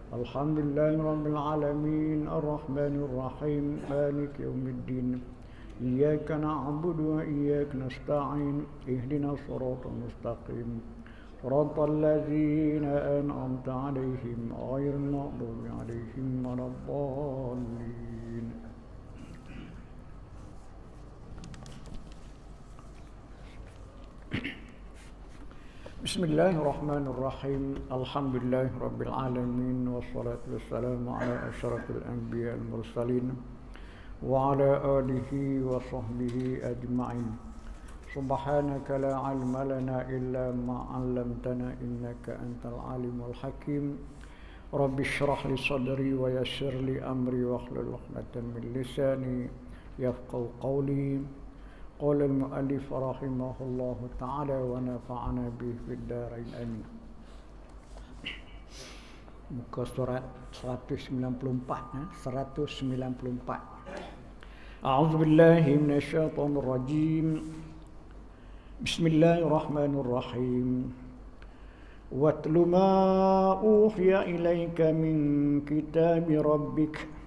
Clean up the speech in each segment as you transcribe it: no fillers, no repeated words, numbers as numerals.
Alhamdulillahi Rabbil Alamin Ar-Rahmanir Rahim Maliki Yawmiddin Iyyaka na'budu wa iyyaka nasta'in Ihdinas siratal mustaqim Siratal ladzina an'amta 'alaihim ghairil maghdubi 'alaihim waladdallin. Bismillahirrahmanirrahim. Alhamdulillahi rabbil alamin wassalatu wassalamu ala asyrafil anbiya wal mursalin wa ala alihi wa sahbihi ajma'in. Subhanaka la 'ilma lana illa ma 'allamtana innaka antal alimul hakim. Rabbi shrah li sadri wa yassir li amri wahlul 'uqdatam min lisani yafqahu qawli. Qala al-mu'allif rahimahullahu ta'ala wa nafa'ana bihi fid dharain amin. Muka surat 194 194. A'udzu billahi minasyaitonir rajim. Bismillahirrahmanirrahim. Watlu ma uhiya ilayka min kitabi rabbik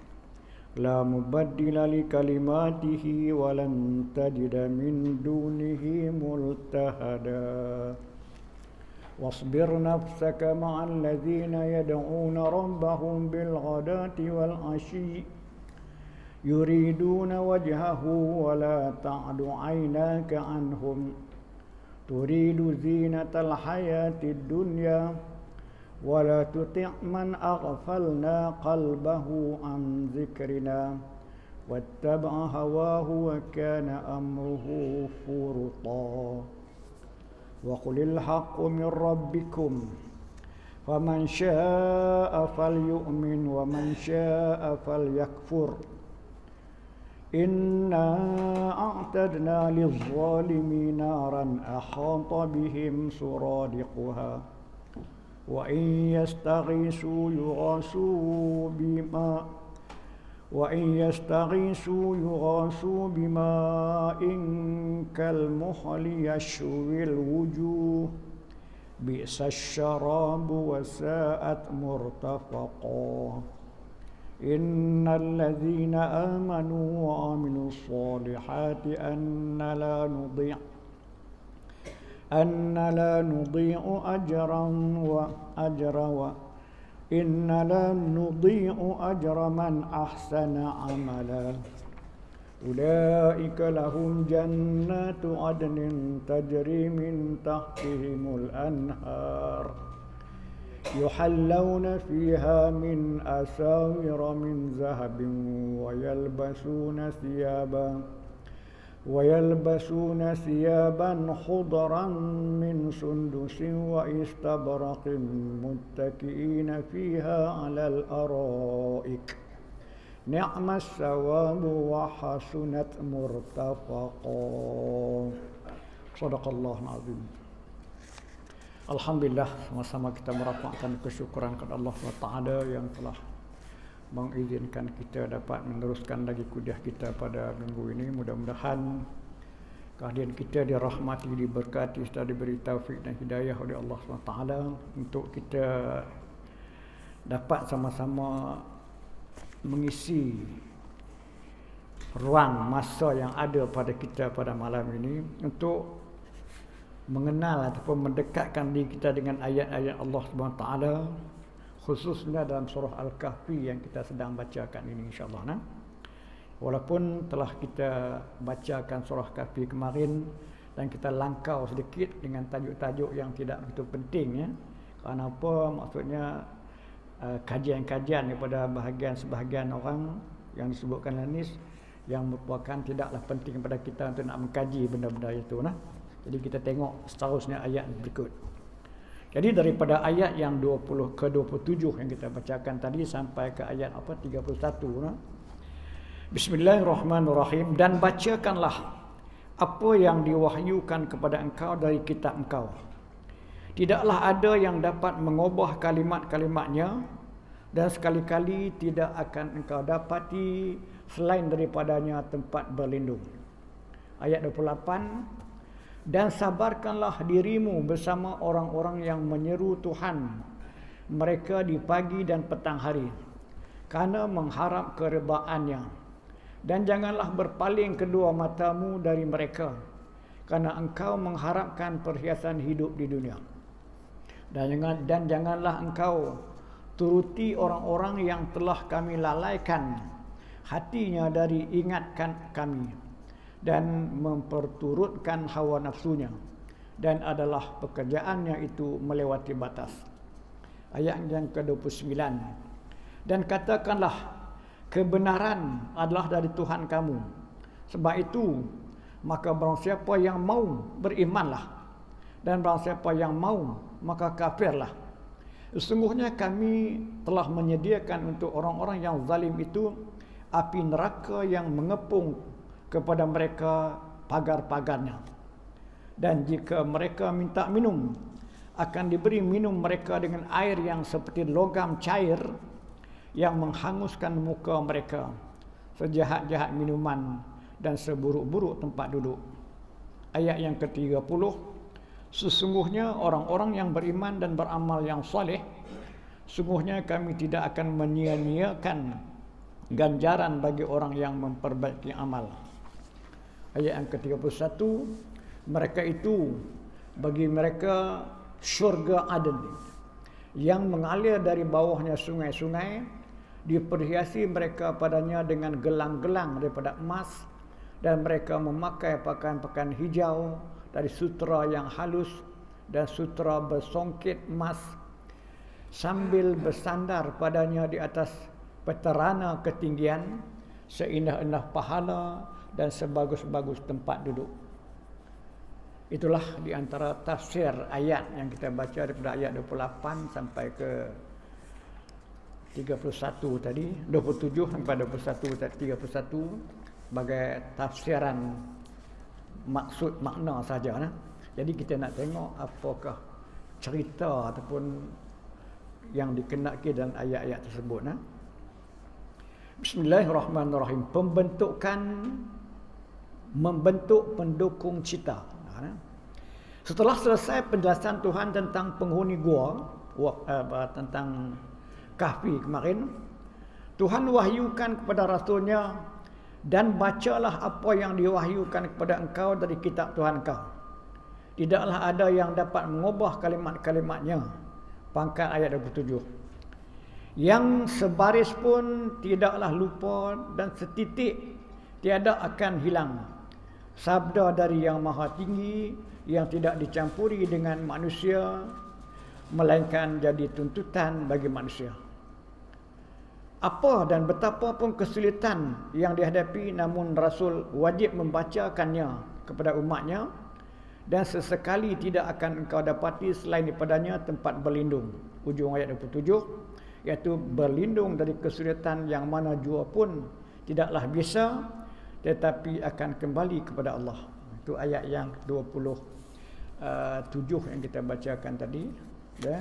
لا مبدل لكلماته ولن تجد من دونه ملتحدا واصبر نفسك مع الذين يدعون ربهم بالغداة والعشي يريدون وجهه ولا تعد عيناك عنهم تريد زينة الحياة الدنيا ولا تطع من أغفلنا قلبه عن ذكرنا واتبع هواه وكان أمره فرطا وقل الحق من ربكم فمن شاء فليؤمن ومن شاء فليكفر إنا أعتدنا للظالمين نارا أحاط بهم سرادقها وإن يستغيثوا يغاثوا بماء كالمهل يشوي الوجوه بئس الشراب وساءت مرتفقا إن الذين آمنوا وعملوا الصالحات أن لا نضيع أجر من أحسن عملا أولئك لهم جنات عدن تجري من تحتهم الأنهار يحلون فيها من أساور من ذهب ويلبسون ثيابا خضرا من سندس واستبرق متكئين فيها على الأرائك نعم الثواب وحسنت مرتفقا. Sadaqallahul azim. Alhamdulillah, sama-sama kita merapatkan kesyukuran kepada Allah SWT yang telah mengizinkan kita dapat meneruskan lagi kuliah kita pada minggu ini. Mudah-mudahan kehadiran kita dirahmati, diberkati serta diberi taufik dan hidayah oleh Allah SWT untuk kita dapat sama-sama mengisi ruang masa yang ada pada kita pada malam ini untuk mengenal ataupun mendekatkan diri kita dengan ayat-ayat Allah SWT, khususnya dalam surah Al-Kahfi yang kita sedang bacakan ini insyaAllah. Walaupun telah kita bacakan surah Kahfi kemarin dan kita langkau sedikit dengan tajuk-tajuk yang tidak begitu penting ya. Kerana apa? Maksudnya kajian-kajian daripada sebahagian orang yang disebutkan Lanis yang merupakan tidaklah penting kepada kita untuk nak mengkaji benda-benda itu nah. Jadi kita tengok seterusnya ayat berikut. Jadi daripada ayat yang 20 ke 27 yang kita bacakan tadi sampai ke ayat 31 nah. Bismillahirrahmanirrahim. Dan bacakanlah apa yang diwahyukan kepada engkau dari kitab engkau. Tidaklah ada yang dapat mengubah kalimat-kalimatnya dan sekali-kali tidak akan engkau dapati selain daripadanya tempat berlindung. Ayat 28. Dan sabarkanlah dirimu bersama orang-orang yang menyeru Tuhan mereka di pagi dan petang hari kerana mengharap keredaannya. Dan janganlah berpaling kedua matamu dari mereka kerana engkau mengharapkan perhiasan hidup di dunia. Dan janganlah engkau turuti orang-orang yang telah kami lalaikan hatinya dari ingatkan kami dan memperturutkan hawa nafsunya, dan adalah pekerjaannya itu melewati batas. Ayat yang ke-29. Dan katakanlah, kebenaran adalah dari Tuhan kamu. Sebab itu, maka barang siapa yang mau berimanlah, dan barang siapa yang mau maka kafirlah. Sesungguhnya kami telah menyediakan untuk orang-orang yang zalim itu api neraka yang mengepung kepada mereka pagar-pagarnya. Dan jika mereka minta minum, akan diberi minum mereka dengan air yang seperti logam cair yang menghanguskan muka mereka, sejahat-jahat minuman dan seburuk-buruk tempat duduk. Ayat yang ke-30. Sesungguhnya orang-orang yang beriman dan beramal yang soleh, sungguhnya kami tidak akan menyia-nyiakan ganjaran bagi orang yang memperbaiki amal. Ayat yang ke-31. Mereka itu bagi mereka syurga Aden yang mengalir dari bawahnya sungai-sungai, diperhiasi mereka padanya dengan gelang-gelang daripada emas, dan mereka memakai pakaian-pakaian hijau dari sutera yang halus dan sutera bersongkit emas, sambil bersandar padanya di atas peterana ketinggian, seindah-indah pahala dan sebagus-bagus tempat duduk. Itulah di antara tafsir ayat yang kita baca daripada ayat 28 sampai ke 31 tadi, 27 sampai 21 31 sebagai tafsiran maksud makna saja. Jadi kita nak tengok apakah cerita ataupun yang dikenaki dalam ayat-ayat tersebut. Bismillahirrahmanirrahim. Membentuk pendukung cita. Setelah selesai penjelasan Tuhan tentang penghuni gua, tentang kahfi kemarin, Tuhan wahyukan kepada Rasulnya, dan bacalah apa yang diwahyukan kepada engkau dari kitab Tuhan kau. Tidaklah ada yang dapat mengubah kalimat-kalimatnya. Pangkat ayat 27. Yang sebaris pun tidaklah lupa, dan setitik tiada akan hilang. Sabda dari yang maha tinggi yang tidak dicampuri dengan manusia, melainkan jadi tuntutan bagi manusia. Apa dan betapa pun kesulitan yang dihadapi, namun Rasul wajib membacakannya kepada umatnya, dan sesekali tidak akan engkau dapati selain daripadanya tempat berlindung. Ujung ayat 27, iaitu berlindung dari kesulitan yang mana jua pun tidaklah bisa, tetapi akan kembali kepada Allah. Itu ayat yang 27 yang kita bacakan tadi, ya,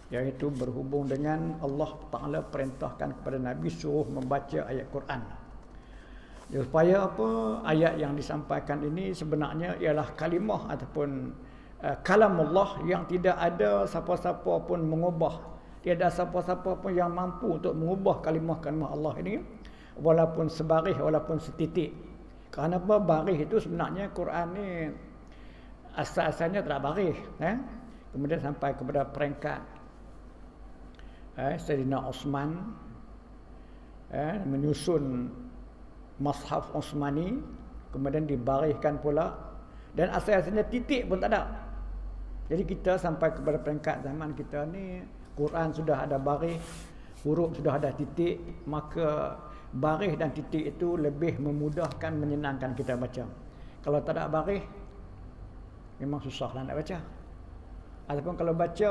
iaitu berhubung dengan Allah Ta'ala perintahkan kepada Nabi suruh membaca ayat Quran. Ya, supaya apa? Ayat yang disampaikan ini sebenarnya ialah kalimah ataupun kalam Allah yang tidak ada siapa-siapa pun mengubah. Tiada siapa-siapa pun yang mampu untuk mengubah kalimah-kalimah Allah ini, walaupun sebarih, walaupun setitik. Kerana apa? Barih itu sebenarnya Quran ni asal-asalnya tak barih. Kemudian sampai kepada peringkat Sayyidina Osman menyusun Mashaf Osmani, kemudian dibarihkan pula, dan asal-asalnya titik pun tak ada. Jadi kita sampai kepada peringkat zaman kita ni, Quran sudah ada barih, huruf sudah ada titik, maka barih dan titik itu lebih memudahkan, menyenangkan kita baca. Kalau tak ada barih, memang susahlah nak baca. Ataupun kalau baca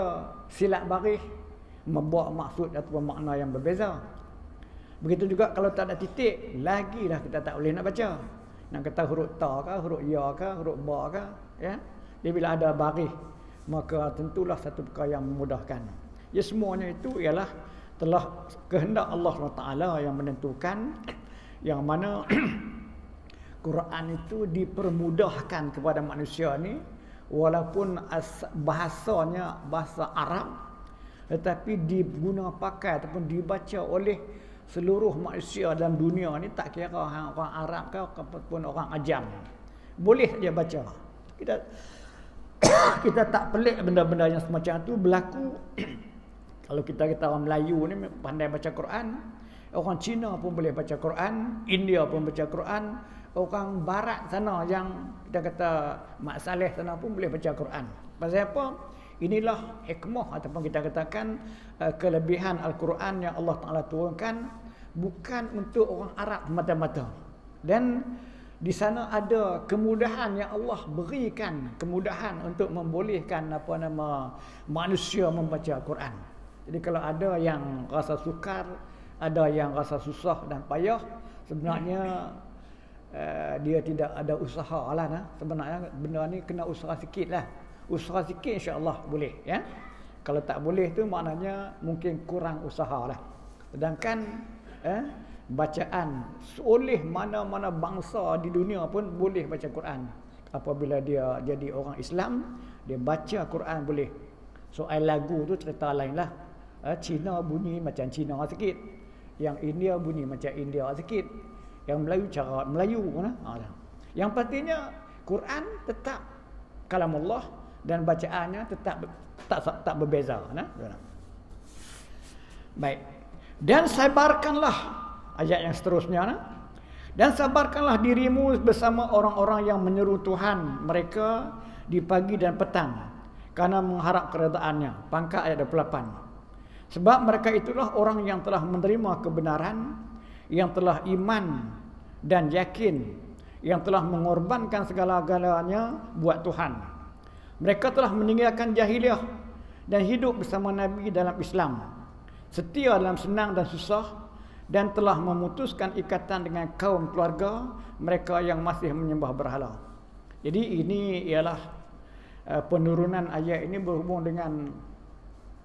silat barih, membawa maksud ataupun makna yang berbeza. Begitu juga kalau tak ada titik, lagilah kita tak boleh nak baca. Nak kata huruf ta ke, huruf ya ke, huruf ba ke, ya. Dia bila ada barih, maka tentulah satu perkara yang memudahkan. Ya, semuanya itu ialah telah kehendak Allah SWT yang menentukan, yang mana Quran itu dipermudahkan kepada manusia ni, walaupun bahasanya bahasa Arab, tetapi diguna pakai ataupun dibaca oleh seluruh manusia dalam dunia ni, tak kira orang Arab ke ataupun orang Ajam, boleh dia baca. Kita kita tak pelik benda-benda yang semacam tu berlaku. Kalau kita orang Melayu ni pandai baca Quran, orang Cina pun boleh baca Quran, India pun baca Quran, orang barat sana yang kita kata Mak Saleh sana pun boleh baca Quran. Pasal apa? Inilah hikmah ataupun kita katakan kelebihan Al-Quran yang Allah Ta'ala turunkan, bukan untuk orang Arab mata-mata. Dan di sana ada kemudahan yang Allah berikan, kemudahan untuk membolehkan manusia membaca Quran. Jadi kalau ada yang rasa sukar, ada yang rasa susah dan payah, sebenarnya dia tidak ada usaha lah. Sebenarnya benda ni kena usaha sikit lah. Usaha sikit insya-Allah boleh, ya. Kalau tak boleh tu maknanya mungkin kurang usaha lah. Sedangkan bacaan oleh mana-mana bangsa di dunia pun boleh baca Quran. Apabila dia jadi orang Islam, dia baca Quran boleh. Soal lagu tu cerita lain lah. Cina bunyi macam Cina sikit, yang India bunyi macam India sikit, yang Melayu cara Melayu. Yang pastinya Quran tetap kalam Allah dan bacaannya tetap tak berbeza. Baik. Dan sabarkanlah, ayat yang seterusnya, dan sabarkanlah dirimu bersama orang-orang yang menyeru Tuhan mereka di pagi dan petang karena mengharap keredaannya. Pangkat ayat 28. Sebab mereka itulah orang yang telah menerima kebenaran, yang telah iman dan yakin, yang telah mengorbankan segala-galanya buat Tuhan. Mereka telah meninggalkan jahiliah dan hidup bersama Nabi dalam Islam, setia dalam senang dan susah, dan telah memutuskan ikatan dengan kaum keluarga mereka yang masih menyembah berhala. Jadi ini ialah penurunan ayat ini berhubung dengan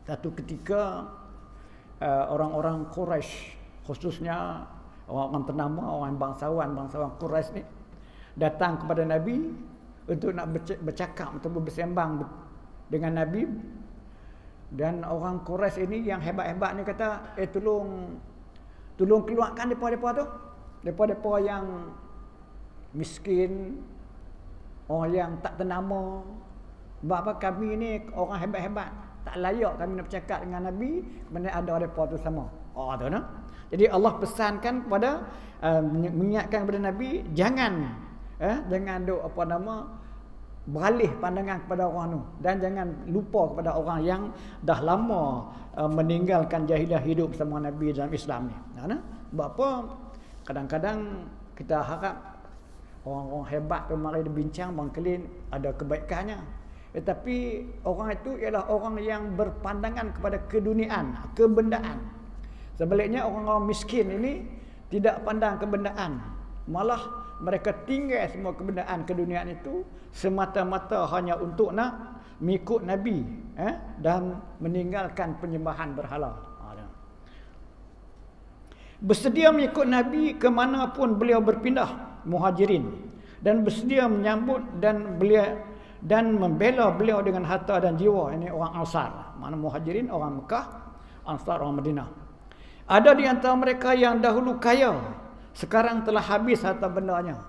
satu ketika orang-orang Quraisy, khususnya orang-orang ternama, orang bangsawan Quraisy ni datang kepada Nabi untuk nak bercakap atau bersembang dengan Nabi. Dan orang Quraisy ini yang hebat-hebat ni kata, tolong keluarkan depa tu, depa yang miskin, orang yang tak ternama. Sebab apa? Kami ni orang hebat-hebat, tak layak kami nak bercakap dengan Nabi, mana ada depa tu sama. Tu nah. Jadi Allah pesankan kepada mengingatkan kepada Nabi, jangan duk beralih pandangan kepada orang tu, dan jangan lupa kepada orang yang dah lama meninggalkan jahiliah hidup bersama Nabi dalam Islam ni. Sebab apa? Kadang-kadang kita harap orang-orang hebat tu mari berbincang bangkelin ada kebaikannya. Tetapi orang itu ialah orang yang berpandangan kepada keduniaan, kebendaan. Sebaliknya orang-orang miskin ini tidak pandang kebendaan. Malah mereka tinggal semua kebendaan keduniaan itu semata-mata hanya untuk nak mengikut Nabi dan meninggalkan penyembahan berhala. Bersedia mengikut Nabi ke mana pun beliau berpindah, Muhajirin, dan bersedia menyambut dan membela beliau dengan harta dan jiwa. Ini orang Ansar. Mana Muhajirin orang Mekah, Ansar orang Madinah. Ada di antara mereka yang dahulu kaya, sekarang telah habis harta bendanya.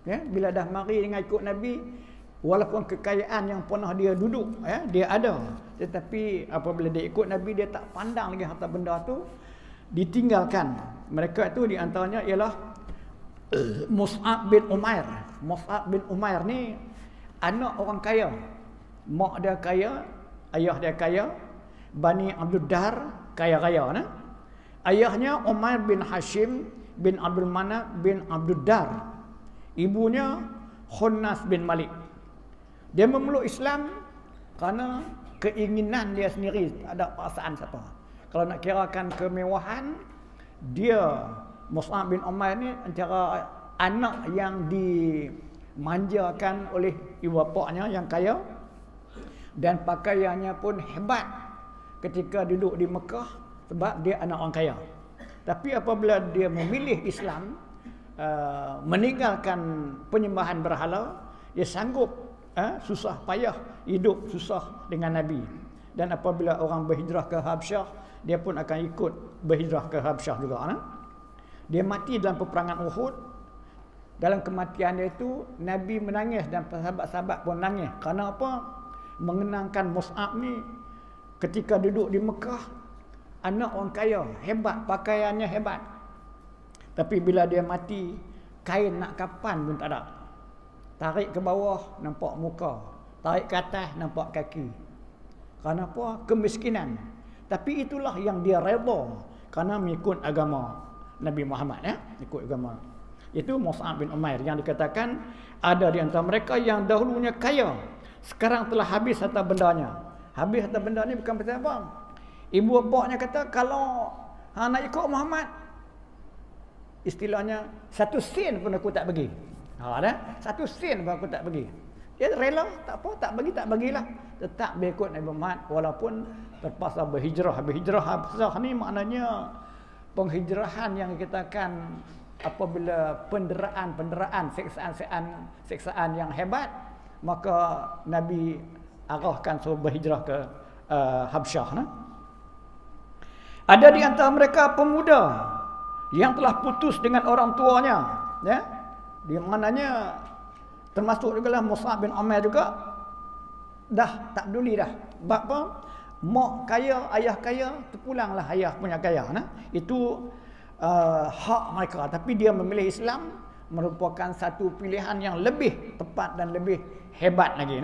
Bila dah mari dengan ikut Nabi, walaupun kekayaan yang pernah dia duduk, dia ada, tetapi apabila dia ikut Nabi, dia tak pandang lagi harta benda tu, ditinggalkan. Mereka itu di antaranya ialah Mus'ab bin Umair. Mus'ab bin Umair ni anak orang kaya. Mak dia kaya, ayah dia kaya. Bani Abdul Dar kaya-kaya. Ayahnya Umair bin Hashim bin Abdul Manaf bin Abdul Dar. Ibunya Khunnas bin Malik. Dia memeluk Islam kerana keinginan dia sendiri, tak ada paksaan siapa. Kalau nak kirakan kemewahan, dia Mus'ab bin Umair ni antara anak yang dimanjakan oleh ibu bapanya yang kaya, dan pakaiannya pun hebat ketika duduk di Mekah sebab dia anak orang kaya. Tapi apabila dia memilih Islam, meninggalkan penyembahan berhala, dia sanggup susah payah hidup susah dengan Nabi. Dan apabila orang berhijrah ke Habsyah, dia pun akan ikut berhijrah ke Habsyah juga. Dia mati dalam peperangan Uhud. Dalam kematian dia itu, Nabi menangis dan sahabat-sahabat pun nangis. Kerana apa? Mengenangkan Mus'ab ni ketika duduk di Mekah, anak orang kaya, hebat, pakaiannya hebat. Tapi bila dia mati, kain nak kapan pun tak ada. Tarik ke bawah, nampak muka. Tarik ke atas, nampak kaki. Kerana apa? Kemiskinan. Tapi itulah yang dia redha kerana mengikut agama Nabi Muhammad, ikut agama. Itu Mus'ab bin Umair yang dikatakan ada di antara mereka yang dahulunya kaya, sekarang telah habis harta bendanya. Habis harta benda ni bukan pasal apa. Ibu bapaknya kata kalau nak ikut Muhammad, istilahnya 1 sen pun aku tak bagi. Ada 1 sen pun aku tak bagi. Dia rela, tak apa, tak bagilah. Tetap berikut Nabi Muhammad walaupun terpaksa berhijrah. Berhijrah ni maknanya penghijrahan yang dikatakan apabila penderaan, siksaan yang hebat, maka Nabi arahkan suruh berhijrah ke Habsyah. Ada di antara mereka pemuda yang telah putus dengan orang tuanya, ya. Di mananya termasuk juga lah Mus'ab bin Umair juga dah tak peduli dah. Sebab apa? Mak kaya, ayah kaya, terpulanglah ayah punya kaya. Itu hak mereka. Tapi dia memilih Islam merupakan satu pilihan yang lebih tepat dan lebih hebat lagi.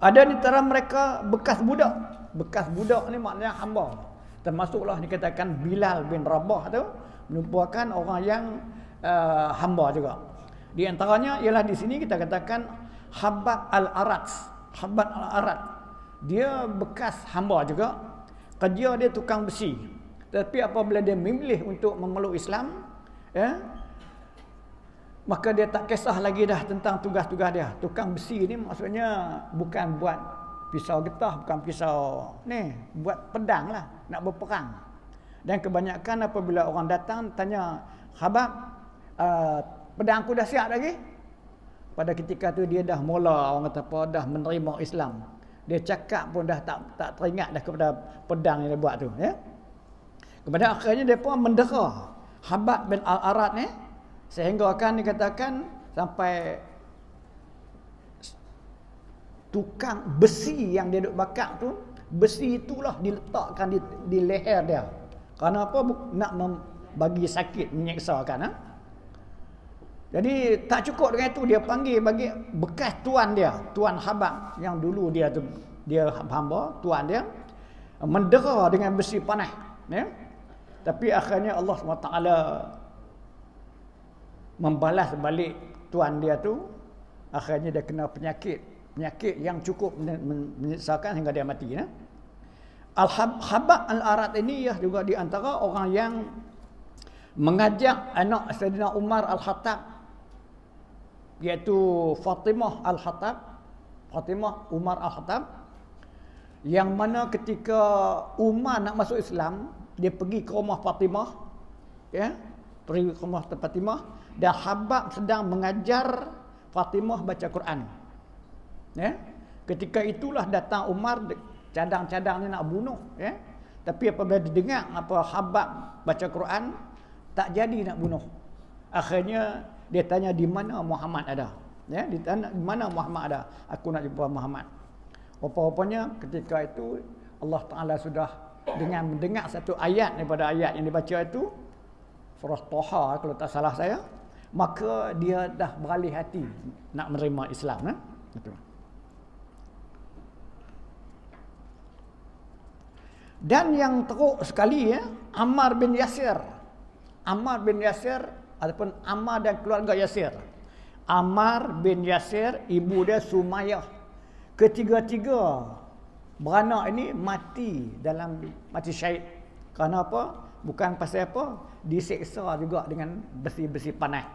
Ada di antara mereka bekas budak. Bekas budak ni maknanya hamba. Termasuklah dikatakan Bilal bin Rabah tu merupakan orang yang hamba juga. Di antaranya ialah di sini kita katakan Habab al-Arat. Habab al-Arat. Dia bekas hamba juga. Kerja dia tukang besi. Tapi apabila dia memilih untuk memeluk Islam, maka dia tak kisah lagi dah tentang tugas-tugas dia. Tukang besi ni maksudnya bukan buat pisau getah, bukan pisau ni, buat pedang lah, nak berperang. Dan kebanyakan apabila orang datang tanya, Habab, pedang aku dah siap lagi? Pada ketika tu dia dah mula, orang kata apa, dah menerima Islam. Dia cakap pun dah tak teringat dah kepada pedang yang dia buat tu, ya. Kepada akhirnya dia pun mendera Habab bin al-Arat ni, sehingga akan dikatakan sampai tukang besi yang dia duk bakar tu, besi itulah diletakkan di leher dia. Kerana apa? Nak bagi sakit, menyeksakan. Jadi tak cukup dengan itu, dia panggil bagi bekas tuan dia, tuan Habab yang dulu dia hamba, tuan dia mendera dengan besi panas, ya. Tapi akhirnya Allah SWT membalas balik tuan dia tu. Akhirnya dia kena penyakit yang cukup menyeksakan hingga dia mati. Habab al-Arat ini juga di antara orang yang mengajak anak Saidina Umar al-Khattab, iaitu Fatimah al-Khattab, Fatimah Umar al-Khattab, yang mana ketika Umar nak masuk Islam, dia pergi ke rumah Fatimah, ya, pergi ke rumah Fatimah, dan Habab sedang mengajar Fatimah baca Quran, ya. Ketika itulah datang Umar, cadang-cadang ni nak bunuh, ya. Tapi apabila didengar apa Habab baca Quran, tak jadi nak bunuh. Akhirnya dia tanya di mana Muhammad ada, ya. Ditanya di mana Muhammad ada, aku nak jumpa Muhammad. Rupa-rupanya ketika itu Allah Ta'ala sudah dengan mendengar satu ayat daripada ayat yang dibaca itu, surah Taha kalau tak salah saya, maka dia dah beralih hati nak menerima Islam. Itu. Dan yang teruk sekali, ya, Ammar bin Yasir. Ammar bin Yasir ataupun Ammar dan keluarga Yasir. Ammar bin Yasir, ibu dia Sumayyah. Ketiga-tiga beranak ini mati syahid. Kerana apa? Bukan pasal apa? Diseksa juga dengan besi-besi panas.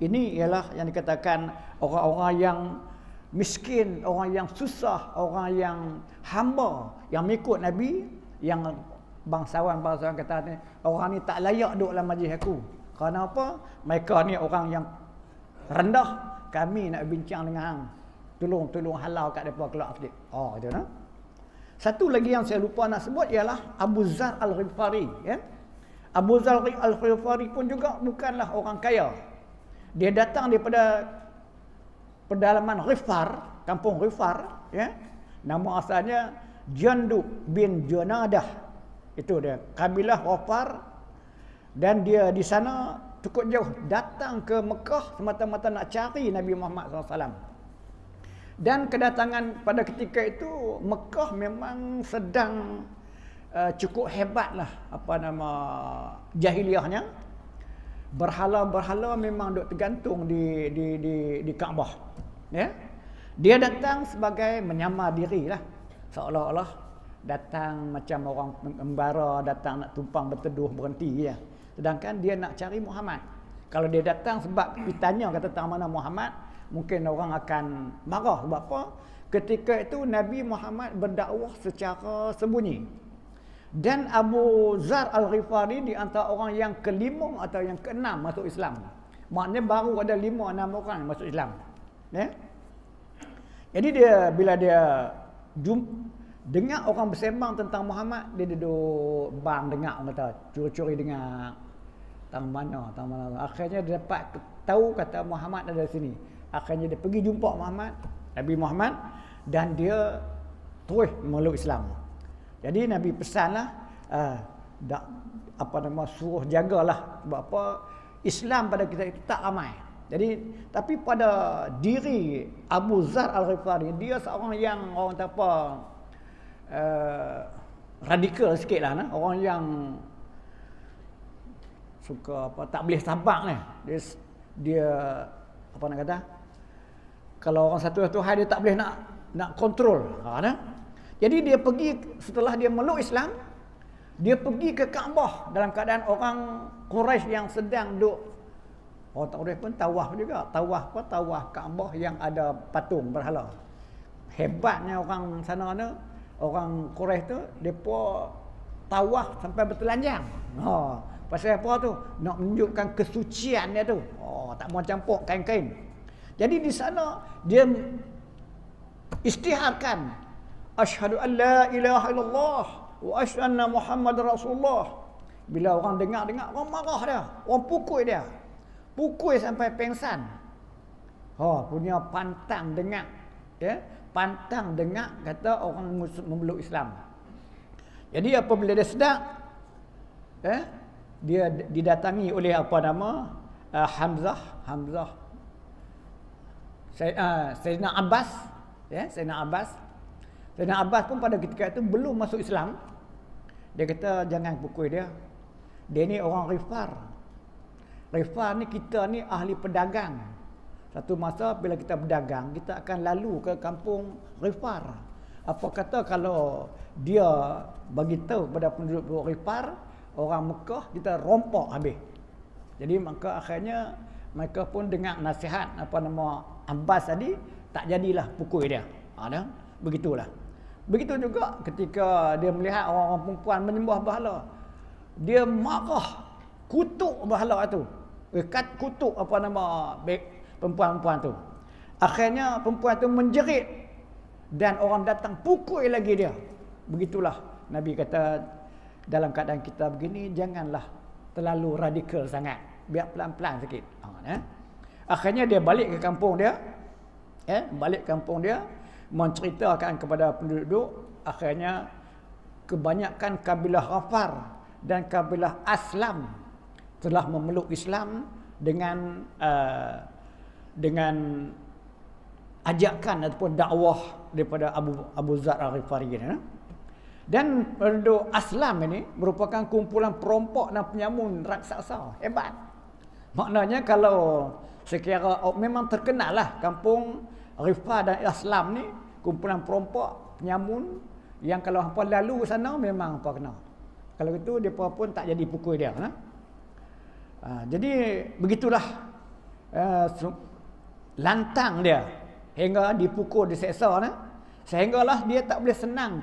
Ini ialah yang dikatakan orang-orang yang miskin, orang yang susah, orang yang hamba, yang mengikut Nabi, yang bangsawan-bangsawan kata ni, orang ni tak layak duduk dalam majlis aku. Kerana apa? Mereka ni orang yang rendah. Kami nak bincang dengan hang. Tolong halau kat depa keluar sikit. Oh, itu nah. Satu lagi yang saya lupa nak sebut ialah Abu Zar Al-Ghifari, ya. Abu Zar Al-Ghifari pun juga bukanlah orang kaya. Dia datang daripada pedalaman Ghifar, kampung Ghifar, ya. Nama asalnya Jandub bin Junadah. Itu dia, kabilah Ghifar, dan dia di sana cukup jauh datang ke Mekah semata-mata nak cari Nabi Muhammad SAW. Dan kedatangan pada ketika itu Mekah memang sedang cukup hebatlah jahiliahnya. Berhala-berhala memang duk tergantung di Kaabah, ya. Dia datang sebagai menyamar dirilah, seolah-olah datang macam orang pengembara datang nak tumpang berteduh berhenti, ya. Sedangkan dia nak cari Muhammad. Kalau dia datang sebab ditanya kata tentang mana Muhammad, mungkin orang akan marah. Sebab apa? Ketika itu Nabi Muhammad berdakwah secara sembunyi. Dan Abu Zar Al-Ghifari di antara orang yang ke-5 atau yang ke-6 masuk Islam. Maknanya baru ada 5-6 orang masuk Islam, ya. Jadi dia bila dia dengar orang bersembang tentang Muhammad, dia duduk bang dengar, orang kata curi-curi dengar tang mana. Akhirnya dia dapat tahu kata Muhammad ada di sini. Akhirnya dia pergi jumpa Nabi Muhammad, dan dia terus memeluk Islam. Jadi Nabi pesanlah suruh jagalah, sebab apa Islam pada kita itu tak ramai. Jadi tapi pada diri Abu Zar Al-Ghifari, dia seorang yang orang kata radikal sikitlah, orang yang suka tak boleh sabar ni. Dia apa nak kata, kalau orang satu hal dia tak boleh nak kontrol. Jadi dia pergi, setelah dia meluk Islam, dia pergi ke Kaabah dalam keadaan orang Quraisy yang sedang duk, orang tak boleh pun tawaf juga. Tawaf Kaabah yang ada patung berhala. Hebatnya orang sana ni, orang Quraisy tu, depa tawaf sampai bertelanjang. Pasal apa tu? Nak menunjukkan kesucian dia tu. Tak mau campur kain-kain. Jadi di sana dia istiharkan asyhadu an la ilaha illallah wa asyhadu anna Muhammadar Rasulullah. Bila orang dengar, orang marah dia, orang pukul dia. Pukul sampai pengsan. Punya pantang dengar, ya. Pantang dengar kata orang memeluk Islam. Jadi apabila dia sedar, dia didatangi oleh Hamzah Sayyidina Abbas, ya, Sayyidina Abbas pun pada ketika itu belum masuk Islam. Dia kata jangan pukul dia. Dia ni orang Ghifar. Ghifar ni, kita ni ahli pedagang. Satu masa bila kita berdagang, kita akan lalu ke kampung Ghifar. Apa kata kalau dia bagi tahu kepada penduduk Ghifar, orang Mekah, kita rompak habis. Jadi maka akhirnya mereka pun dengar nasihat Abbas tadi, tak jadilah pukul dia. Begitulah. Begitu juga ketika dia melihat orang-orang perempuan menyembah berhala, dia marah, kutuk berhala itu. Kutuk perempuan-perempuan tu. Akhirnya perempuan tu menjerit dan orang datang pukul lagi dia. Begitulah Nabi kata, dalam keadaan kita begini janganlah terlalu radikal sangat, biar pelan-pelan sikit. Akhirnya dia balik ke kampung dia, menceritakan kepada penduduk. Akhirnya kebanyakan kabilah Ghafar dan kabilah Aslam telah memeluk Islam dengan ajakan ataupun dakwah daripada Abu Zar Al-Ghifari. Dan penduduk Aslam ini merupakan kumpulan perompok dan penyamun raksasa hebat. Maknanya kalau sekira memang terkenal lah kampung Ghifar dan Aslam ni, kumpulan perompok penyamun yang kalau hampa lalu sana memang hampa kena. Kalau itu depa pun tak jadi pukul dia. Jadi begitulah lantang dia hingga dipukul, diseksa, sehinggalah dia tak boleh senang,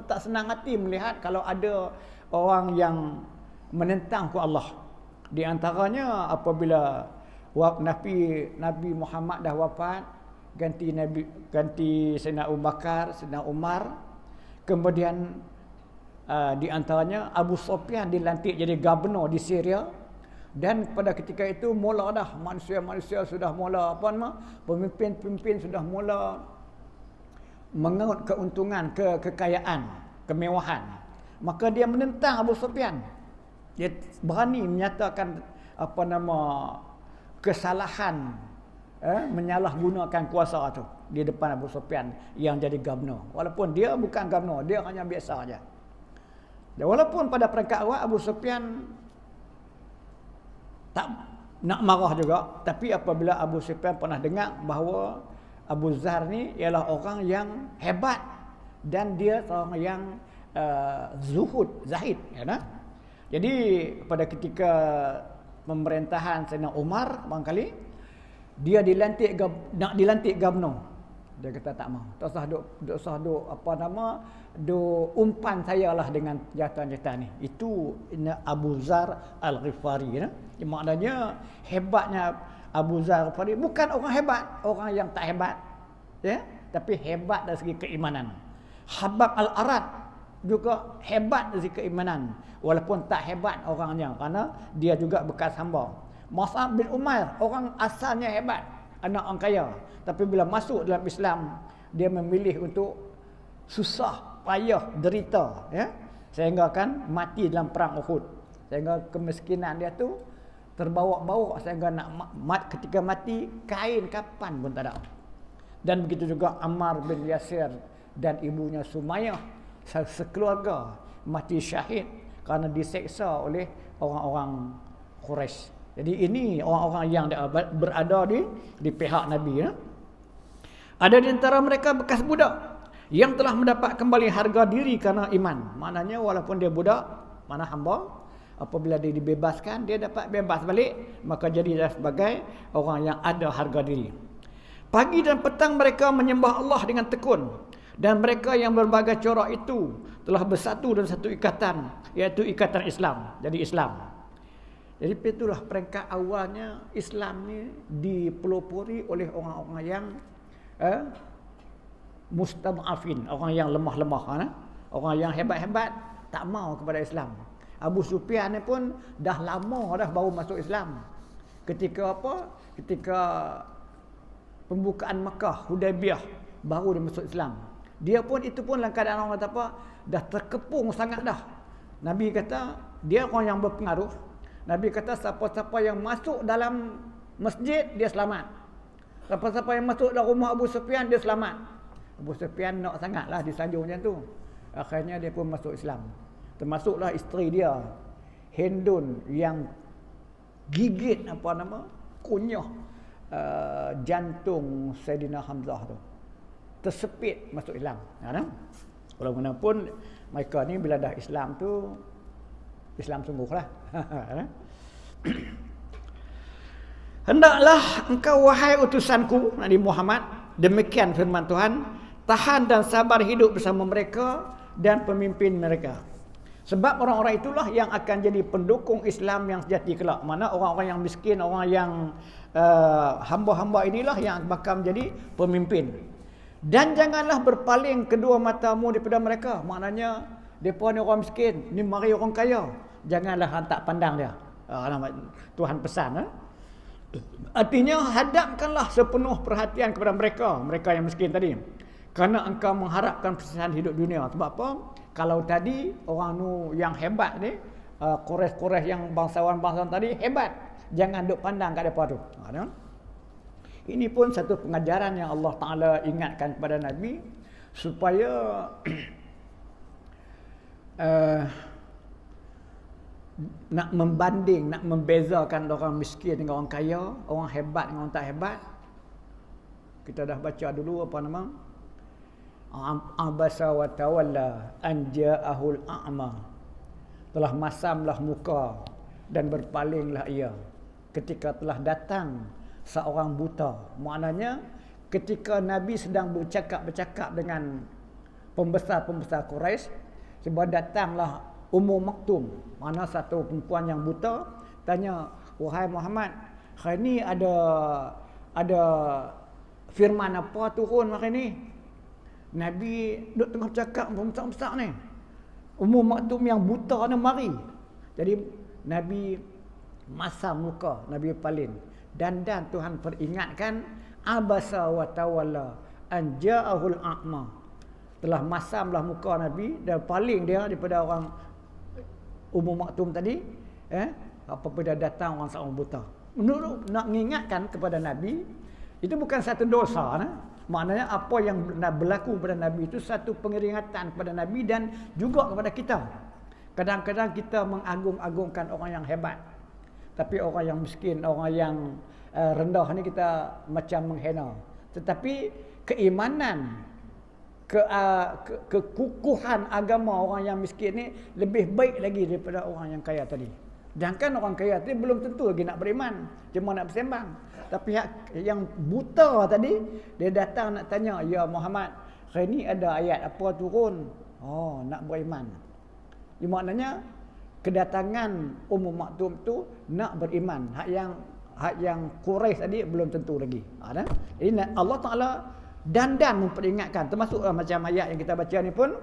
tak senang hati melihat kalau ada orang yang menentang ku Allah. Di antaranya apabila Nabi Muhammad dah wafat, ganti Sayyidina Abu Bakar, Sayyidina Umar. Kemudian di antaranya Abu Sufyan dilantik jadi gubernur di Syria, dan pada ketika itu mula dah manusia-manusia sudah mula pemimpin-pemimpin sudah mula mengaut keuntungan, kekayaan, kemewahan. Maka dia menentang Abu Sufyan. Dia berani menyatakan kesalahan menyalahgunakan kuasa tu di depan Abu Sufyan yang jadi gubernur. Walaupun dia bukan gubernur, dia hanya biasa saja. Dan walaupun pada peringkat awal Abu Sufyan tak nak marah juga, tapi apabila Abu Sufyan pernah dengar bahawa Abu Zar ni ialah orang yang hebat dan dia seorang yang zahid, ya nah? Jadi pada ketika pemerintahan Sayyidina Umar barangkali dia nak dilantik gubernur. Dia kata tak mau. Tak usah duk umpan saya lah dengan jatuhan-jatuhan ni. Itu Abu Zar Al-Ghifari, ya? Maknanya hebatnya Abu Zar Al-Ghifari bukan orang hebat, orang yang tak hebat, ya, tapi hebat dari segi keimanan. Habab Al-Arad juga hebat dari segi keimanan, walaupun tak hebat orangnya kerana dia juga bekas hamba. Mus'ab bin Umair orang asalnya hebat, anak orang kaya, tapi bila masuk dalam Islam dia memilih untuk susah, payah, derita, ya, sehingga kan mati dalam perang Uhud. Sehingga kemiskinan dia tu terbawa-bawa sehingga ketika mati kain kapan pun tak ada. Dan begitu juga Ammar bin Yasir dan ibunya Sumayyah sekeluarga mati syahid kerana diseksa oleh orang-orang Quraisy. Jadi ini orang-orang yang berada di pihak Nabi, ya. Ada di antara mereka bekas budak yang telah mendapat kembali harga diri kerana iman. Maknanya walaupun dia budak, mana hamba, apabila dia dibebaskan, dia dapat bebas balik, maka jadilah sebagai orang yang ada harga diri. Pagi dan petang mereka menyembah Allah dengan tekun, dan mereka yang berbagai corak itu telah bersatu dalam satu ikatan, iaitu ikatan Islam. Jadi Islam. Jadi itulah peringkat awalnya Islam ni dipelopori oleh orang-orang yang mustad'afin, orang yang lemah-lemah, orang yang hebat-hebat tak mau kepada Islam. Abu Sufyan ni pun dah lama dah baru masuk Islam. Ketika Ketika pembukaan Makkah, Hudaybiyah, baru dia masuk Islam. Dia pun itu pun dalam keadaan orang kata dah terkepung sangat dah. Nabi kata dia orang yang berpengaruh. Nabi kata siapa-siapa yang masuk dalam masjid dia selamat. Siapa-siapa yang masuk dalam rumah Abu Sufyan dia selamat. Abu Sufyan nak sangatlah disanjung macam tu. Akhirnya dia pun masuk Islam. Termasuklah isteri dia, Hindun, yang gigit kunyah jantung Sayyidina Hamzah tu. Tersepit masuk Islam. Walaupun mereka ni bila dah Islam tu Islam sungguhlah. Hendaklah engkau wahai utusanku Nabi Muhammad, demikian firman Tuhan, tahan dan sabar hidup bersama mereka dan pemimpin mereka. Sebab orang-orang itulah yang akan jadi pendukung Islam yang sejati kelak. Mana orang-orang yang miskin, orang yang hamba-hamba inilah yang bakal menjadi pemimpin. Dan janganlah berpaling kedua matamu daripada mereka. Maknanya mereka ni orang miskin, ni mari orang kaya. Janganlah hantar pandang dia. Tuhan pesan. Artinya hadapkanlah sepenuh perhatian kepada mereka yang miskin tadi. Kerana engkau mengharapkan kesusahan hidup dunia. Sebab apa? Kalau tadi orang nu yang hebat ni, Quraisy yang bangsawan-bangsawan tadi hebat, jangan duk pandang kat depa tu. Ini pun satu pengajaran yang Allah Taala ingatkan kepada Nabi supaya nak membanding, nak membezakan orang miskin dengan orang kaya, orang hebat dengan orang tak hebat. Kita dah baca dulu Abasa wa tawalla an ja'ahul a'ma. Telah masamlah muka dan berpalinglah ia ketika telah datang seorang buta. Maknanya ketika Nabi sedang bercakap dengan pembesar-pembesar Quraisy, sebab datanglah Ummu Maktum, mana satu perempuan yang buta, tanya, wahai Muhammad, hari ni ada firman apa turun hari ni? Nabi duk tengah cakap besar-besar ni. Umur Maktum yang buta ni mari. Jadi Nabi masam muka, Nabi palin. Dan Tuhan peringatkan abasa wa tawalla an ja'ahul a'ma. Telah masamlah muka Nabi dan paling dia daripada orang Umur Maktum tadi, apabila datang orang seorang buta. Menurut nak mengingatkan kepada Nabi, itu bukan satu dosa. Maknanya apa yang berlaku kepada Nabi itu satu pengeringatan kepada Nabi dan juga kepada kita. Kadang-kadang kita mengagung-agungkan orang yang hebat. Tapi orang yang miskin, orang yang rendah ni kita macam menghina. Tetapi keimanan, kekukuhan agama orang yang miskin ni lebih baik lagi daripada orang yang kaya tadi. Sedangkan orang kaya tadi belum tentu lagi nak beriman, cuma nak bersembang. Tapi yang buta tadi, dia datang nak tanya, "Ya Muhammad, hari ni ada ayat apa turun?" Oh, nak beriman. Ia maknanya kedatangan Ummu Maktum tu nak beriman. Hak yang Quraisy tadi belum tentu lagi. Jadi Allah Taala dandan memperingatkan, termasuklah macam ayat yang kita baca ni pun,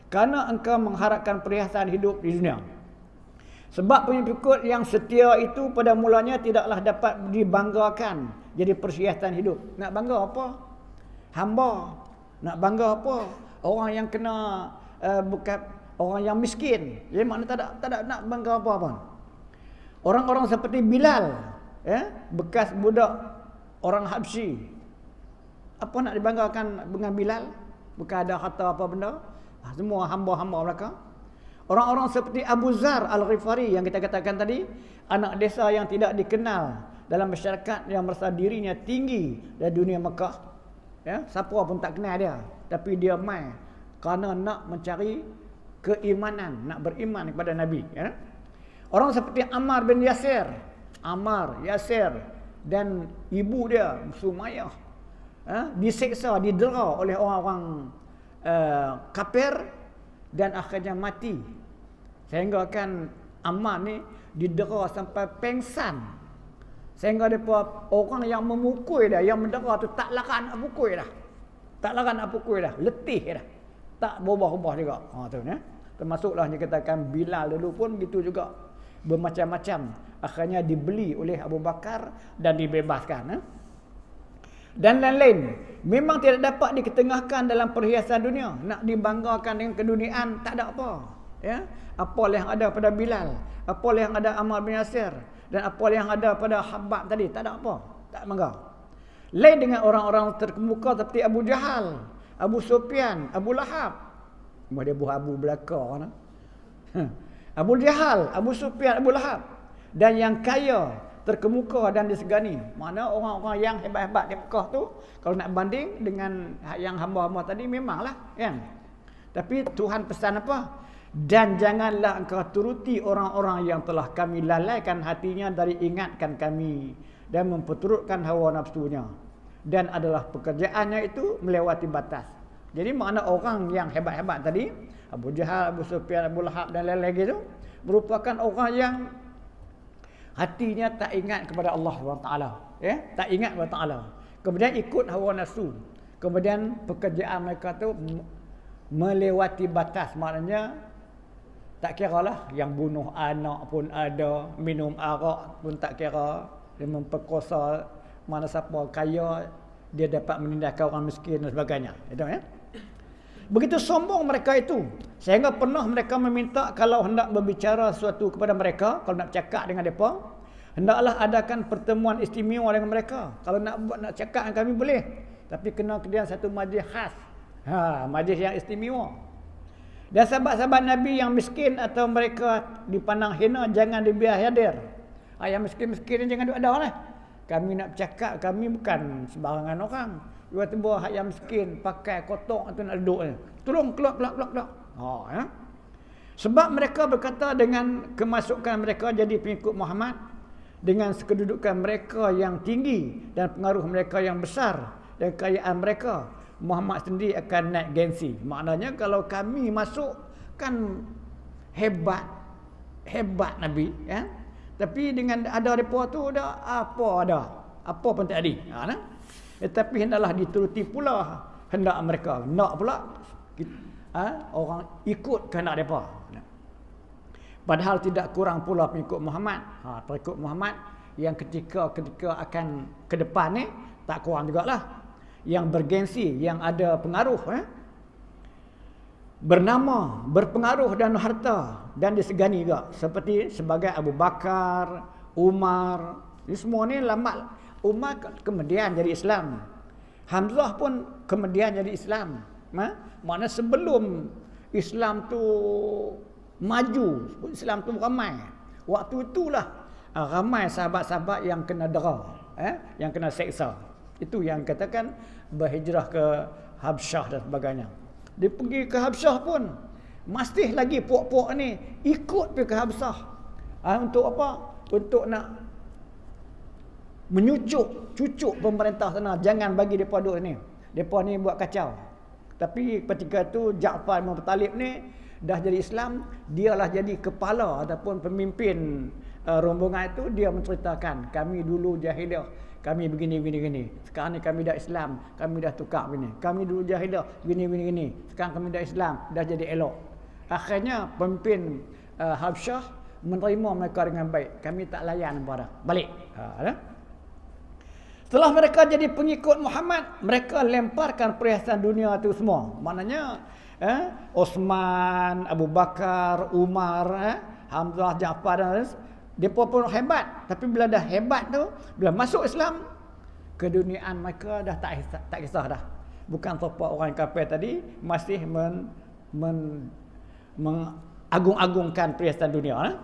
kerana engkau mengharapkan perhiasan hidup di dunia. Sebab pengikut yang setia itu pada mulanya tidaklah dapat dibanggakan jadi perhiasan hidup. Nak bangga apa? Hamba. Nak bangga apa? Orang yang kena bukan orang yang miskin. Jadi makna tak ada nak bangga apa-apa. Orang-orang seperti Bilal, bekas budak orang Habsyi. Apa nak dibanggakan dengan Bilal? Bukan ada harta apa benda. Semua hamba-hamba mereka. Orang-orang seperti Abu Zar Al-Ghifari yang kita katakan tadi, anak desa yang tidak dikenal dalam masyarakat yang merasa dirinya tinggi dari dunia Mekah. Siapa pun tak kenal dia, tapi dia mai kerana nak mencari keimanan, nak beriman kepada Nabi. Orang seperti Ammar bin Yasir, dan ibu dia Sumayyah, diseksa, didera oleh orang-orang kafir dan akhirnya mati. Sehingga kan Ammar ni didera sampai pengsan. Sehingga depa orang yang memukul dia, yang mendera tu tak laran nak pukul dah. Tak laran nak pukul dah, letih dah. Tak berubah-ubah juga. Tu ya. Termasuklah yang katakan Bilal dulu pun begitu juga. Bermacam-macam. Akhirnya dibeli oleh Abu Bakar dan dibebaskan. Dan lain-lain. Memang tidak dapat diketengahkan dalam perhiasan dunia. Nak dibanggakan dengan keduniaan, tak ada apa. Apa yang ada pada Bilal, apa yang ada Ammar bin Yasir, dan apa yang ada pada Habab tadi, tak ada apa. Tak bangga. Lain dengan orang-orang terkemuka seperti Abu Jahal, Abu Sufyan, Abu Lahab. Dia buah Abu belakang. Abu Jahal, Abu Sufyan, Abu Lahab. Dan yang kaya, terkemuka dan disegani. Mana orang-orang yang hebat-hebat di Mekah tu, kalau nak banding dengan yang hamba-hamba tadi, memanglah. Tapi Tuhan pesan apa? Dan janganlah engkau turuti orang-orang yang telah kami lalaikan hatinya dari ingatkan kami dan memperturutkan hawa nafsunya. Dan adalah pekerjaannya itu melewati batas. Jadi makna orang yang hebat-hebat tadi, Abu Jahal, Abu Sufyan, Abu Lahab dan lain-lain itu, merupakan orang yang hatinya tak ingat kepada Allah SWT. Tak ingat kepada Allah. Kemudian ikut hawa nafsu. Kemudian pekerjaan mereka tu melewati batas. Maknanya tak kira lah, yang bunuh anak pun ada, minum arak pun tak kira, dia memperkosa mana siapa kaya, dia dapat menindahkan orang miskin dan sebagainya. Itu Begitu sombong mereka itu, sehingga pernah mereka meminta kalau hendak berbicara sesuatu kepada mereka, kalau nak cakap dengan mereka, hendaklah adakan pertemuan istimewa dengan mereka. Kalau nak cakap dengan kami boleh, tapi kena kemudian satu majlis khas, majlis yang istimewa. Dan sahabat-sahabat Nabi yang miskin atau mereka dipandang hina, jangan dibiar hadir. Yang miskin-miskin ni jangan ada lah. Kami nak bercakap, kami bukan sembarangan orang. Tiba-tiba hak yang miskin pakai kotak atau nak duduk ni. Tolong keluar. Sebab mereka berkata dengan kemasukan mereka jadi pengikut Muhammad, dengan kedudukan mereka yang tinggi dan pengaruh mereka yang besar dan kekayaan mereka, Muhammad sendiri akan naik gengsi. Maknanya kalau kami masuk kan hebat Nabi, tapi dengan ada depa tu apa pun tak ada. Tetapi hendaklah dituruti pula hendak mereka. Nak pula orang ikut kehendak mereka. Padahal tidak kurang pula pengikut Muhammad. Pengikut Muhammad yang ketika akan ke depan ni tak kurang jugalah. Yang bergensi, yang ada pengaruh. Bernama, berpengaruh dan harta dan disegani juga. Seperti sebagai Abu Bakar, Umar. Ini semua ni lama. Umar kemudian jadi Islam. Hamzah pun kemudian jadi Islam. Mana sebelum Islam tu maju, Islam tu ramai. Waktu itulah ramai sahabat-sahabat yang kena dera, yang kena seksa. Itu yang katakan berhijrah ke Habsyah dan sebagainya. Dia pergi ke Habsyah pun masih lagi puak-puak ni ikut pergi ke Habsyah. Untuk apa? Untuk nak cucuk pemerintah sana, jangan bagi depa duduk ni. Depa ni buat kacau. Tapi ketika tu Ja'far bin Abi Talib ni dah jadi Islam, dialah jadi kepala ataupun pemimpin rombongan itu. Dia menceritakan, kami dulu jahiliah, kami begini. Sekarang ni kami dah Islam, kami dah tukar begini. Kami dulu jahiliah, begini. Sekarang kami dah Islam, dah jadi elok. Akhirnya pemimpin Habsyah menerima mereka dengan baik. Kami tak layan pada balik. Setelah mereka jadi pengikut Muhammad, mereka lemparkan perhiasan dunia itu semua. Maknanya Osman, Abu Bakar, Umar, Hamzah, Ja'far dan mereka pun hebat. Tapi bila dah hebat tu, bila masuk Islam, keduniaan mereka dah tak kisah dah. Bukan seperti orang kafir tadi masih mengagung-agungkan perhiasan dunia.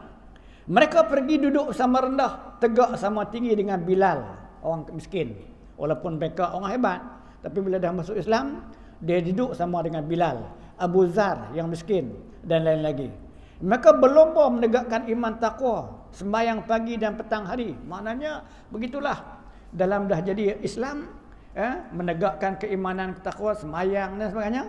Mereka pergi duduk sama rendah, tegak sama tinggi dengan Bilal, orang miskin. Walaupun mereka orang hebat, tapi bila dah masuk Islam, dia duduk sama dengan Bilal, Abu Zar yang miskin dan lain lagi. Mereka berlomba menegakkan iman taqwa, sembahyang pagi dan petang hari. Maknanya begitulah dalam dah jadi Islam, menegakkan keimanan, taqwa, sembahyang dan sebagainya.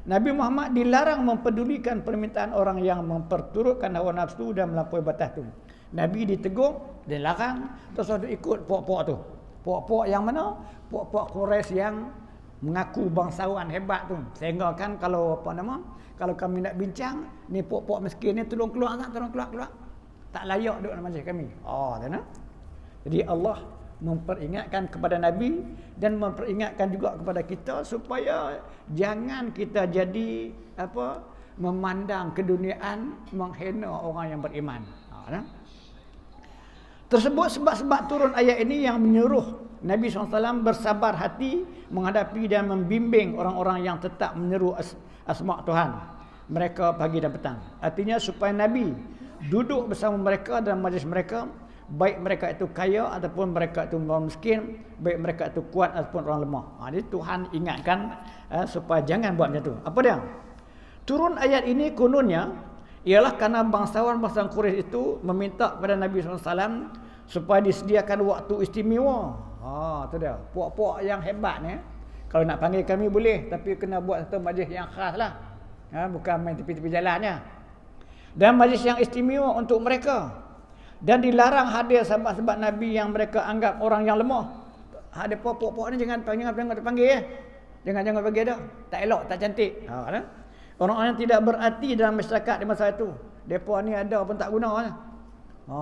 Nabi Muhammad dilarang mempedulikan permintaan orang yang memperturutkan hawa nafsu dan melampaui batas tu. Nabi ditegur, dilarang, terus ada ikut puak-puak tu. Puak-puak yang mana? Puak-puak Quraisy yang mengaku bangsawan hebat tu. Sehingga kan kalau kalau kami nak bincang, ni puak-puak miskin ni tolong keluar. Tak layak duduk dalam majlis kami. Jadi Allah memperingatkan kepada Nabi dan memperingatkan juga kepada kita supaya jangan kita jadi memandang keduniaan menghina orang yang beriman. Tersebut sebab-sebab turun ayat ini yang menyuruh Nabi SAW bersabar hati menghadapi dan membimbing orang-orang yang tetap menyeru asma' Tuhan mereka pagi dan petang. Artinya supaya Nabi duduk bersama mereka dalam majlis mereka, baik mereka itu kaya ataupun mereka itu orang miskin, baik mereka itu kuat ataupun orang lemah. Jadi Tuhan ingatkan supaya jangan buat macam tu. Apa dia? Turun ayat ini kononnya ialah kerana bangsawan-bangsawan Quraisy itu meminta kepada Nabi SAW supaya disediakan waktu istimewa. Tu dia. Puak-puak yang hebat ni, kalau nak panggil kami boleh, tapi kena buat satu majlis yang khas lah. Bukan main tepi-tepi jalannya. Dan majlis yang istimewa untuk mereka. Dan dilarang hadir sahabat-sahabat Nabi yang mereka anggap orang yang lemah. Hadir puak-puak ni jangan panggil. Jangan panggil dah. Tak elok, tak cantik. Orang-orang yang tidak berarti dalam masyarakat di masa itu. Mereka ni ada pun tak guna.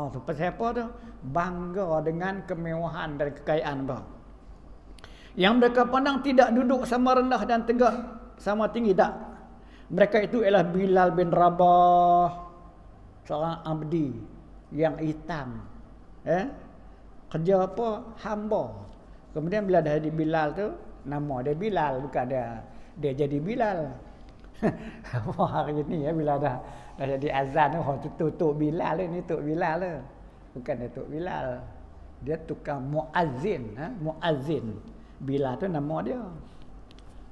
Tu pasal apa tu? Bangga dengan kemewahan dan kekayaan mereka. Yang mereka pandang tidak duduk sama rendah dan tegak sama tinggi, tak. Mereka itu ialah Bilal bin Rabah, seorang abdi yang hitam. Kerja apa? Hamba. Kemudian bila dah jadi Bilal tu, nama dia Bilal, bukan dia jadi Bilal. Hari ni bila dah jadi azan tu, Tok Bilal ni, Tok Bilal tu. Bukan dia Tok Bilal. Dia tukang muazzin, muazzin. Bilal tu nama dia.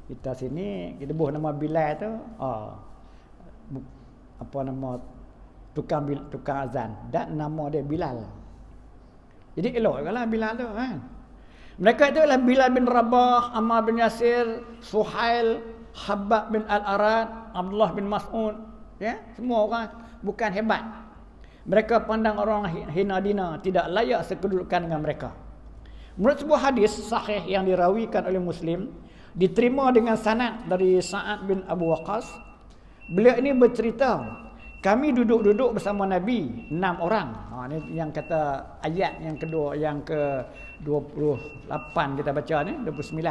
Kita sini kita buh nama Bilal tu, apa nama tukang azan, dan nama dia Bilal. Jadi elok lah Bilal tu. Mereka itu adalah Bilal bin Rabah, Ammar bin Yasir, Suhail, Habab bin Al-Arad, Abdullah bin Mas'ud. Semua orang bukan hebat. Mereka pandang orang hina dina, tidak layak sekedudukan dengan mereka. Menurut sebuah hadis sahih yang dirawikan oleh Muslim, Diterima dengan sanad dari Sa'ad bin Abu Waqqas. Beliau ini bercerita, kami duduk-duduk bersama Nabi 6 orang. Ini yang kata ayat yang kedua, yang ke 28 kita baca ni, 29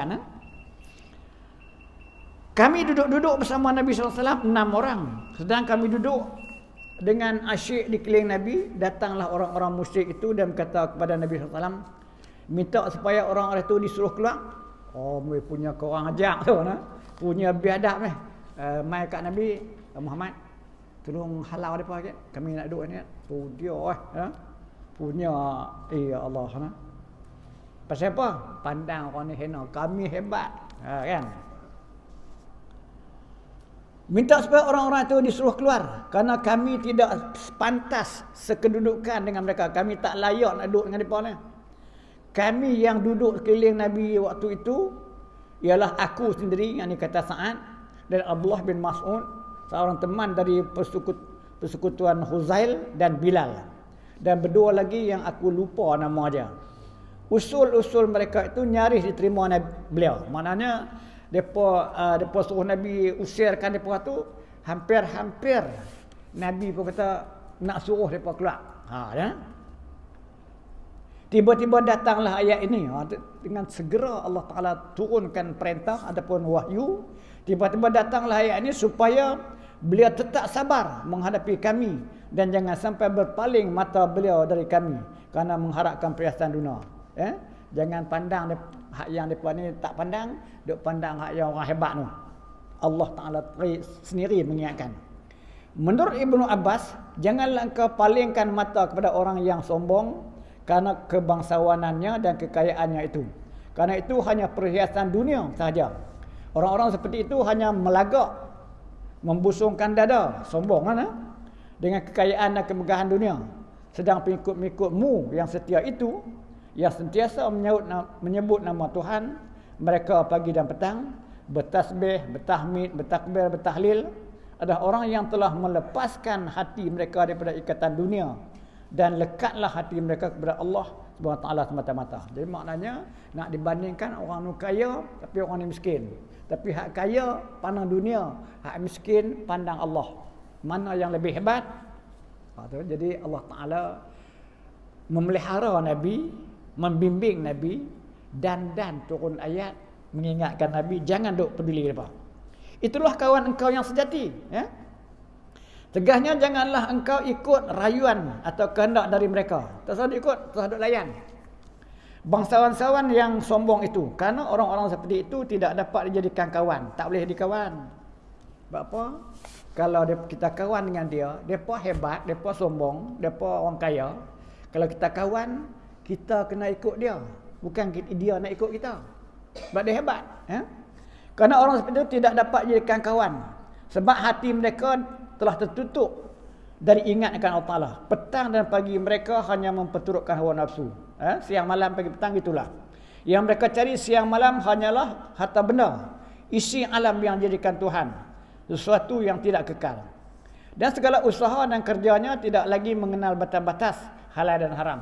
Kami duduk-duduk bersama Nabi SAW 6 orang. Sedang kami duduk dengan asyik di keliling Nabi, datanglah orang-orang musyrik itu dan berkata kepada Nabi SAW, minta supaya orang-orang itu disuruh keluar. Oh, mereka punya korang ajak tu, punya biadab ni. Mai kat Nabi Muhammad, tolong halau depa sikit. Kami nak duduk ni. Tu dia punya ya Allah Pasal apa? Pandang orang ni hina, kami hebat. Kan? Minta supaya orang-orang itu disuruh keluar kerana kami tidak pantas sekedudukan dengan mereka. Kami tak layak nak duduk dengan mereka ni. Kami yang duduk sekeliling Nabi waktu itu ialah aku sendiri, yang ni kata Sa'ad, dan Abdullah bin Mas'ud, seorang teman dari persekutuan Huzail dan Bilal. Dan berdua lagi yang aku lupa nama dia. Usul-usul mereka itu nyaris diterima beliau. Maknanya depa suruh Nabi usirkan depa tu, hampir-hampir Nabi pun kata nak suruh depa keluar. Tiba-tiba datanglah ayat ini. Dengan segera Allah Ta'ala turunkan perintah ataupun wahyu. Tiba-tiba datanglah ayat ini supaya beliau tetap sabar menghadapi kami dan jangan sampai berpaling mata beliau dari kami kerana mengharapkan perhiasan dunia. Jangan pandang hak yang mereka ni tak pandang, duk pandang hak yang orang hebat tu. Allah Ta'ala sendiri mengingatkan. Menurut Ibnu Abbas, janganlah engkau palingkan mata kepada orang yang sombong kerana kebangsawanannya dan kekayaannya itu. Kerana itu hanya perhiasan dunia sahaja. Orang-orang seperti itu hanya melagak, membusungkan dada, sombong dengan kekayaan dan kemegahan dunia. Sedang pengikut-pengikutmu yang setia itu, yang sentiasa menyebut nama Tuhan, mereka pagi dan petang, bertasbih, bertahmid, bertakbir, bertahlil, adalah orang yang telah melepaskan hati mereka daripada ikatan dunia dan lekatlah hati mereka kepada Allah SWT semata-mata. Jadi maknanya nak dibandingkan orang ni kaya tapi orang ni miskin. Tapi hak kaya pandang dunia, hak miskin pandang Allah. Mana yang lebih hebat? Jadi Allah Ta'ala memelihara Nabi, membimbing Nabi dan turun ayat mengingatkan Nabi jangan duk peduli depa. Itulah kawan engkau yang sejati, Tegasnya janganlah engkau ikut rayuan atau kehendak dari mereka. Tak usah ikut, tak usah layan bangsawan-sawan yang sombong itu. Kerana orang-orang seperti itu tidak dapat dijadikan kawan, tak boleh dikawan. Sebab apa? Kalau kita kawan dengan dia, depa hebat, depa sombong, depa orang kaya. Kalau kita kawan, kita kena ikut dia, bukan dia nak ikut kita. Sebab dia hebat, Kerana orang seperti itu tidak dapat dijadikan kawan. Sebab hati mereka telah tertutup dari ingat akan Allah Ta'ala. Petang dan pagi mereka hanya memperturutkan hawa nafsu. Siang malam pagi petang itulah. Yang mereka cari siang malam hanyalah harta benda, isi alam yang jadikan Tuhan, sesuatu yang tidak kekal. Dan segala usaha dan kerjanya tidak lagi mengenal batas-batas halal dan haram.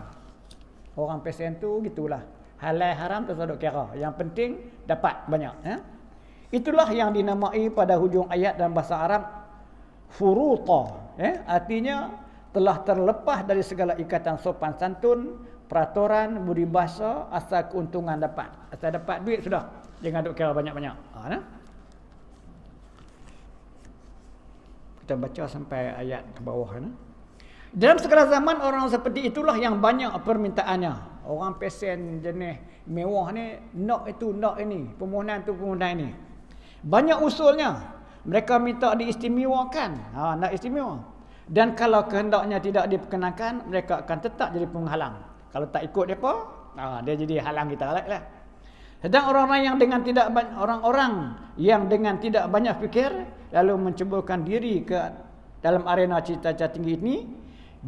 Orang pesen tu gitulah. Halal haram tak usah kira. Yang penting dapat banyak. Itulah yang dinamai pada hujung ayat dalam bahasa Arab furuta, artinya telah terlepas dari segala ikatan sopan santun, peraturan, budi bahasa, asal keuntungan dapat. Asal dapat duit sudah, jangan duk kira banyak-banyak. Kita baca sampai ayat ke bawah. Dalam segala zaman orang seperti itulah yang banyak permintaannya. Orang pesen jenis mewah ni, nak itu, nak ini, permohonan tu, permohonan ini. Banyak usulnya. Mereka minta diistimewakan, nak istimewa. Dan kalau kehendaknya tidak diperkenankan, mereka akan tetap jadi penghalang. Kalau tak ikut depa, dia jadi halang kita lah. Sedang orang-orang yang dengan tidak banyak fikir lalu menceburkan diri ke dalam arena cita-cita tinggi ini,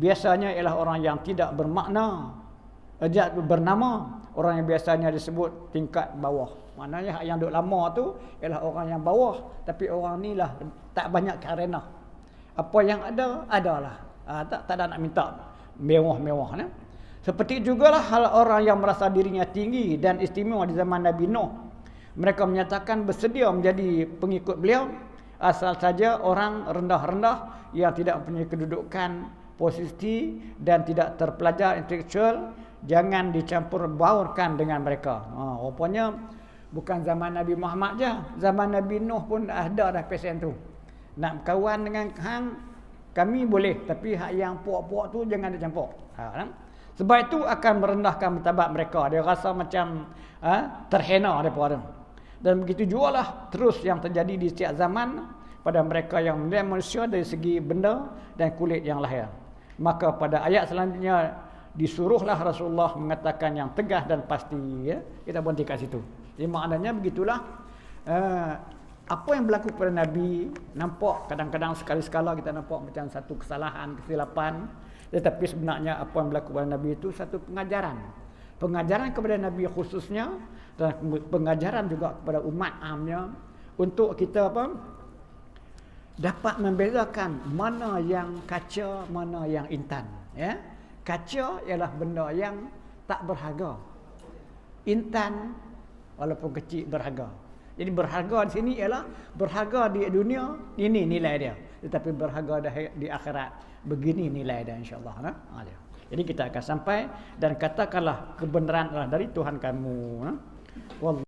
biasanya ialah orang yang tidak bermakna, bernama, orang yang biasanya disebut tingkat bawah. Maknanya yang duduk lama tu ialah orang yang bawah, tapi orang ni lah tak banyak ke arena. Apa yang ada, adalah. Tak ada nak minta mewah-mewah. Seperti jugalah hal orang yang merasa dirinya tinggi dan istimewa di zaman Nabi Nuh. Mereka menyatakan bersedia menjadi pengikut beliau asal saja orang rendah-rendah yang tidak mempunyai kedudukan posisi dan tidak terpelajar intelektual jangan dicampur baurkan dengan mereka. Rupanya bukan zaman Nabi Muhammad je, zaman Nabi Nuh pun ada dah pesen tu. Nak kawan dengan hang kami boleh, tapi hak yang puak-puak tu jangan dicampur. Sebab itu akan merendahkan martabat mereka. Dia rasa macam terhina daripada. Dan begitu jugalah terus yang terjadi di setiap zaman pada mereka yang melihat manusia dari segi benda dan kulit yang lahir. Maka pada ayat selanjutnya disuruhlah Rasulullah mengatakan yang tegas dan pasti. Ya? Kita berhenti kat situ. Jadi maknanya begitulah. Apa yang berlaku pada Nabi, nampak kadang-kadang sekali-sekala kita nampak macam satu kesalahan, kesilapan. Tetapi sebenarnya apa yang berlaku pada Nabi itu satu pengajaran. Pengajaran kepada Nabi khususnya dan pengajaran juga kepada umat amnya untuk kita dapat membezakan mana yang kaca, mana yang intan. Ya? Kaca ialah benda yang tak berharga. Intan walaupun kecil berharga. Jadi berharga di sini ialah berharga di dunia, ini nilai dia. Tetapi berharga di akhirat, begini nilai dia insya-Allah. Jadi kita akan sampai dan katakanlah kebenaran adalah dari Tuhan kamu.